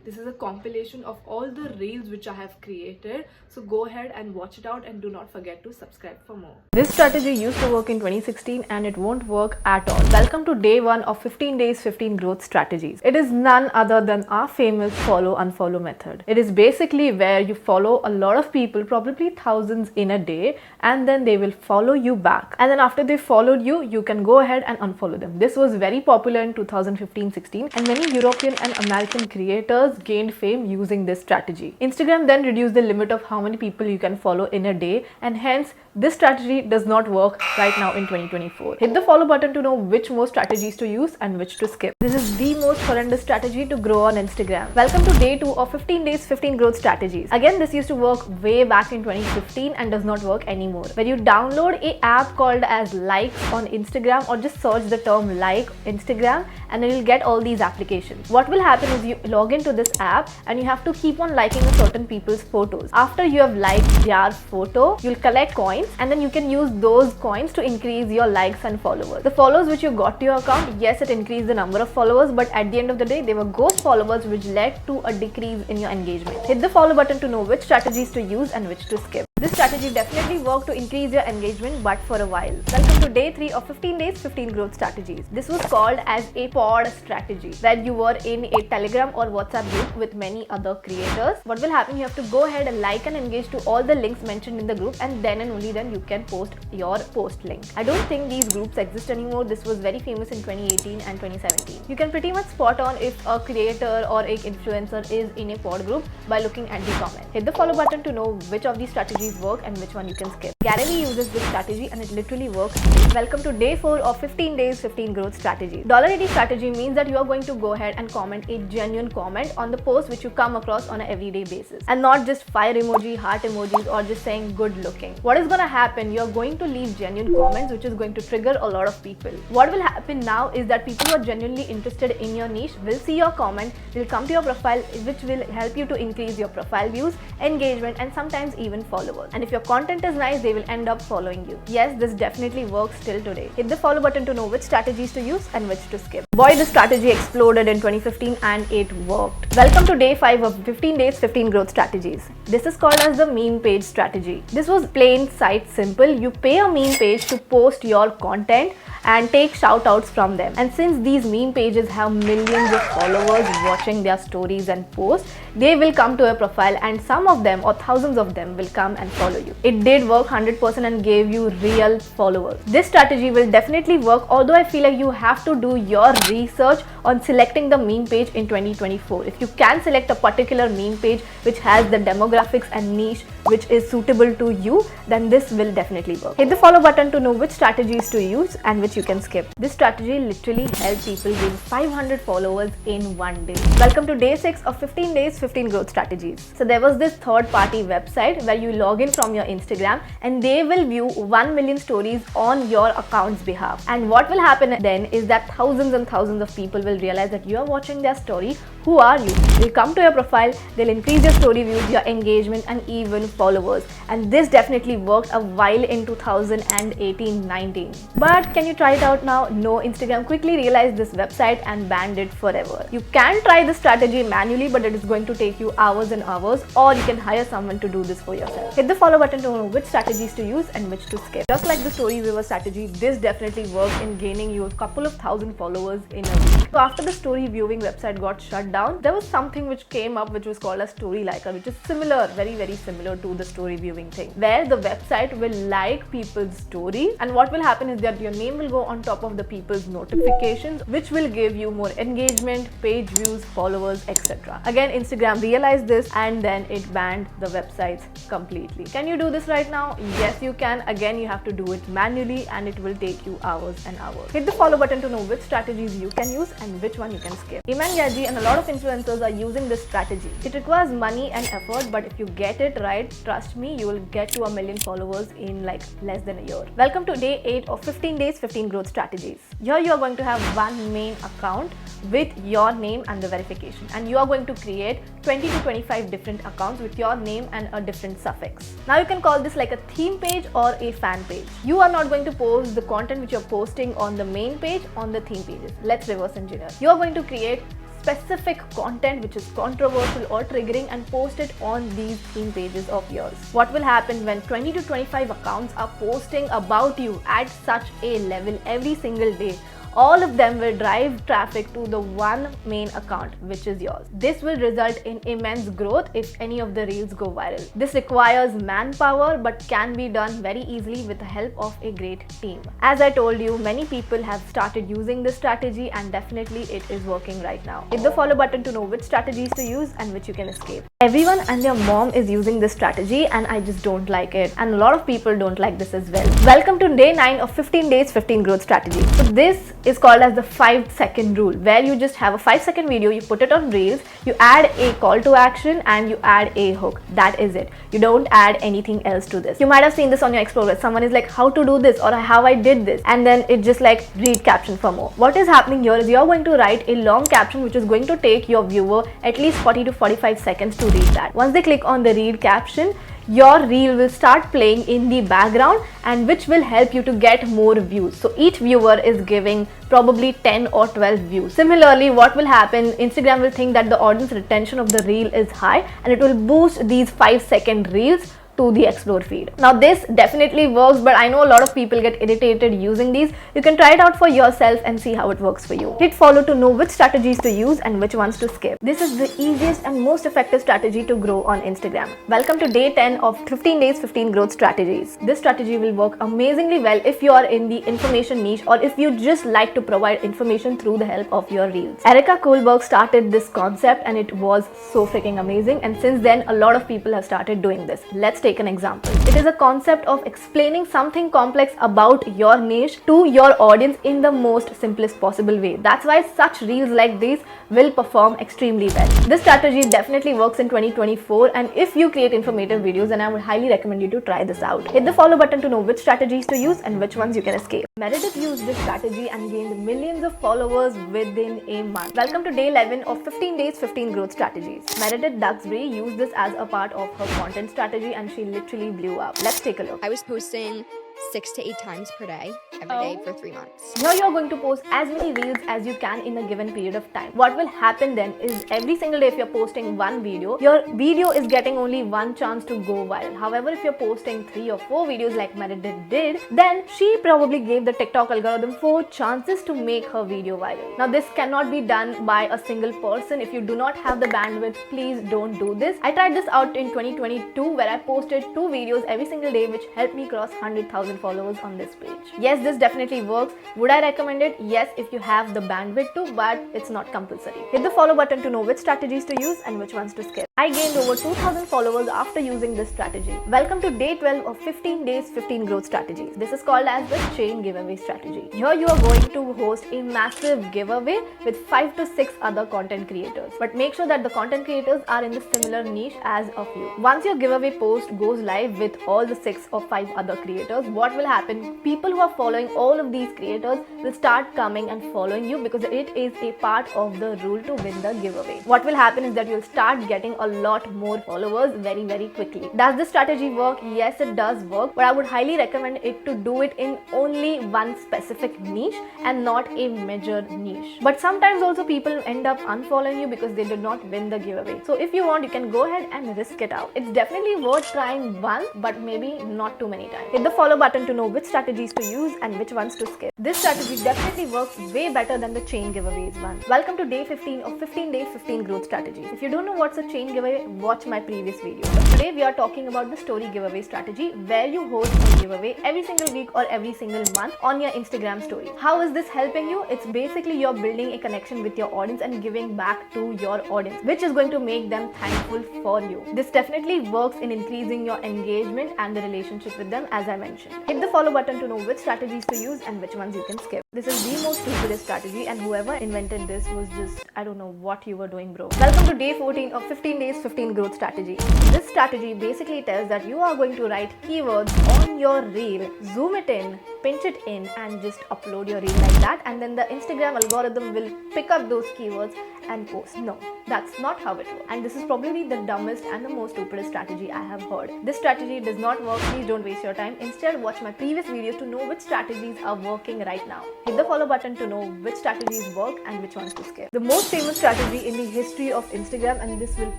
This is a compilation of all the reels which I have created. So go ahead and watch it out and do not forget to subscribe for more. This strategy used to work in 2016 and it won't work at all. Welcome to day 1 of 15 days 15 growth strategies. It is none other than our famous follow unfollow method. It is basically where you follow a lot of people, probably thousands in a day, and then they will follow you back. And then after they followed you, you can go ahead and unfollow them. This was very popular in 2015-16 and many European and American creators gained fame using this strategy. Instagram then reduced the limit of how many people you can follow in a day, and hence this strategy does not work right now in 2024. Hit the follow button to know which more strategies to use and which to skip. This is the most horrendous strategy to grow on Instagram. Welcome to day 2 of 15 days 15 growth strategies. Again, this used to work way back in 2015 and does not work anymore. When you download a app called as Likes on Instagram, or just search the term like Instagram, and then you'll get all these applications. What will happen is you log into this app and you have to keep on liking a certain people's photos. After you have liked their photo, you'll collect coins and then you can use those coins to increase your likes and followers. The followers which you got to your account, yes, it increased the number of followers, but at the end of the day, they were ghost followers which led to a decrease in your engagement. Hit the follow button to know which strategies to use and which to skip. This strategy definitely worked to increase your engagement, but for a while. Welcome to day 3 of 15 days 15 growth strategies. This was called as a pod strategy, where you were in a Telegram or WhatsApp group with many other creators. What will happen, you have to go ahead and like and engage to all the links mentioned in the group, and then and only then you can post your post link. I don't think these groups exist anymore. This was very famous in 2018 and 2017. You can pretty much spot on if a creator or an influencer is in a pod group by looking at the comment. Hit the follow button to know which of these strategies work and which one you can skip. Gary Vee uses this strategy and it literally works. Welcome to day 4 of 15 days 15 growth strategies. $80 strategy means that you are going to go ahead and comment a genuine comment on the post which you come across on an everyday basis, and not just fire emoji, heart emojis, or just saying good looking. What is going to happen, you are going to leave genuine comments which is going to trigger a lot of people. What will happen now is that people who are genuinely interested in your niche will see your comment, will come to your profile, which will help you to increase your profile views, engagement, and sometimes even followers. And if your content is nice, they will end up following you. Yes, this definitely works till today. Hit the follow button to know which strategies to use and which to skip. Boy, this strategy exploded in 2015 and it worked. Welcome to day 5 of 15 days 15 growth strategies. This is called as the meme page strategy. This was plain sight simple. You pay a meme page to post your content and take shout outs from them. And since these meme pages have millions of followers watching their stories and posts, they will come to your profile and some of them or thousands of them will come and follow you. It did work 100% and gave you real followers. This strategy will definitely work, although I feel like you have to do your research on selecting the meme page in 2024. If you can select a particular meme page which has the demographics and niche which is suitable to you, then this will definitely work. Hit the follow button to know which strategies to use and which you can skip. This strategy literally helps people gain 500 followers in one day. Welcome to day 6 of 15 days 15 growth strategies. So there was this third party website where you log in from your Instagram and they will view 1 million stories on your account's behalf. And what will happen then is that thousands and thousands of people will realize that you are watching their story. Who are you? They'll come to your profile, they'll increase your story views, your engagement, and even followers. And this definitely worked a while in 2018-19. But can you try it out now? No, Instagram quickly realized this website and banned it forever. You can try this strategy manually, but it is going to take you hours and hours, or you can hire someone to do this for yourself. Hit the follow button to know which strategies to use and which to skip. Just like the story viewer strategy, this definitely worked in gaining you a couple of thousand followers in a week. So after the story viewing website got shut down, there was something which came up which was called a story liker, which is similar, very similar to the story viewing thing, where the website will like people's stories, and what will happen is that your name will go on top of the people's notifications, which will give you more engagement, page views, followers, etc. Again, Instagram realized this and then it banned the websites completely. Can you do this right now? Yes, you can. Again, you have to do it manually and it will take you hours and hours. Hit the follow button to know which strategies you can use and which one you can skip. Iman Gadzhi and a lot of influencers are using this strategy. It requires money and effort, but if you get it right, trust me, you will get to 1 million followers in like less than a year. Welcome to day 8 of 15 days 15 growth strategies. Here you are going to have one main account with your name and the verification, and you are going to create 20 to 25 different accounts with your name and a different suffix. Now you can call this like a theme page or a fan page. You are not going to post the content which you're posting on the main page on the theme pages. Let's reverse engineer. You are going to create specific content which is controversial or triggering and post it on these theme pages of yours. What will happen when 20 to 25 accounts are posting about you at such a level every single day? All of them will drive traffic to the one main account, which is yours. This will result in immense growth if any of the reels go viral. This requires manpower but can be done very easily with the help of a great team. As I told you, many people have started using this strategy and definitely it is working right now. Hit the follow button to know which strategies to use and which you can escape. Everyone and their mom is using this strategy and I just don't like it, and a lot of people don't like this as well. Welcome to day 9 of 15 days 15 growth strategy. So this is called as the 5-second rule, where you just have a 5-second video, you put it on reels, you add a call to action and you add a hook. That is it. You don't add anything else to this. You might have seen this on your Explorer. Someone is like, how to do this or how I did this, and then it just like read caption for more. What is happening here is you're going to write a long caption which is going to take your viewer at least 40 to 45 seconds to read that. Once they click on the read caption, your reel will start playing in the background, and which will help you to get more views. So each viewer is giving probably 10 or 12 views. Similarly, what will happen, Instagram will think that the audience retention of the reel is high and it will boost these 5-second reels to the explore feed. Now this definitely works, but I know a lot of people get irritated using these. You can try it out for yourself and see how it works for you. Hit follow to know which strategies to use and which ones to skip. This is the easiest and most effective strategy to grow on Instagram. Welcome to day 10 of 15 days 15 growth strategies. This strategy will work amazingly well if you are in the information niche or if you just like to provide information through the help of your reels. Erica Kohlberg started this concept and it was so freaking amazing, and since then a lot of people have started doing this. Let's take an example. It is a concept of explaining something complex about your niche to your audience in the most simplest possible way. That's why such reels like these will perform extremely well. This strategy definitely works in 2024, and if you create informative videos, then I would highly recommend you to try this out. Hit the follow button to know which strategies to use and which ones you can escape. Meredith used this strategy and gained millions of followers within a month. Welcome to day 11 of 15 days 15 growth strategies. Meredith Duxbury used this as a part of her content strategy and she literally blew up. Let's take a look. I was posting 6 to 8 times per day, every day for 3 months. Here you're going to post as many reels as you can in a given period of time. What will happen then is every single day if you're posting one video, your video is getting only one chance to go viral. However, if you're posting 3 or 4 videos like Meredith did, then she probably gave the TikTok algorithm 4 chances to make her video viral. Now this cannot be done by a single person. If you do not have the bandwidth, please don't do this. I tried this out in 2022 where I posted 2 videos every single day which helped me cross 100,000 followers on this page. Yes, this definitely works. Would I recommend it? Yes, if you have the bandwidth to, but it's not compulsory. Hit the follow button to know which strategies to use and which ones to skip. I gained over 2,000 followers after using this strategy. Welcome to day 12 of 15 days 15 growth strategies. This is called as the chain giveaway strategy. Here you are going to host a massive giveaway with 5 to 6 other content creators. But make sure that the content creators are in the similar niche as of you. Once your giveaway post goes live with all the 6 or 5 other creators, what will happen? People who are following all of these creators will start coming and following you because it is a part of the rule to win the giveaway. What will happen is that you'll start getting a lot more followers very quickly. Does this strategy work? Yes, it does work, but I would highly recommend it to do it in only one specific niche and not a major niche. But sometimes also people end up unfollowing you because they did not win the giveaway. So if you want, you can go ahead and risk it out. It's definitely worth trying once, but maybe not too many times. Hit the follow button to know which strategies to use and which ones to skip. This strategy definitely works way better than the chain giveaways one. Welcome to day 15 of 15 days 15 growth strategies. If you don't know what's a chain giveaway, watch my previous video. But today we are talking about the story giveaway strategy, where you host a giveaway every single week or every single month on your Instagram story. How is this helping you? It's basically you're building a connection with your audience and giving back to your audience, which is going to make them thankful for you. This definitely works in increasing your engagement and the relationship with them, as I mentioned. Hit the follow button to know which strategies to use and which ones you can skip. This is the most stupidest strategy, and whoever invented this was just, I don't know what you were doing, bro. Welcome to day 14 of 15 days 15 growth strategy. This strategy basically tells that you are going to write keywords on your reel, zoom it in, pinch it in and just upload your reel like that, and then the Instagram algorithm will pick up those keywords and post. No, that's not how it works. And this is probably the dumbest and the most stupidest strategy I have heard. This strategy does not work. Please don't waste your time. Instead, watch my previous videos to know which strategies are working right now. Hit the follow button to know which strategies work and which ones to skip. The most famous strategy in the history of Instagram, and this will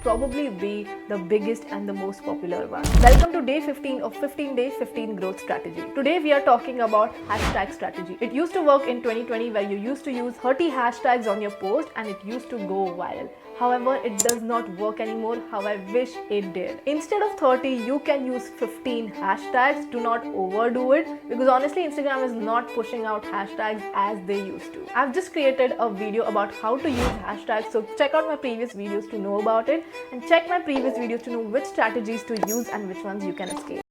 probably be the biggest and the most popular one. Welcome to day 15 of 15 Day 15 Growth Strategy. Today we are talking about hashtag strategy. It used to work in 2020 where you used to use 30 hashtags on your post and it used to go viral. However, it does not work anymore. How I wish it did. Instead of 30, you can use 15 hashtags. Do not overdo it, because honestly, Instagram is not pushing out hashtags as they used to. I've just created a video about how to use hashtags, so check out my previous videos to know about it, and check my previous videos to know which strategies to use and which ones you can escape.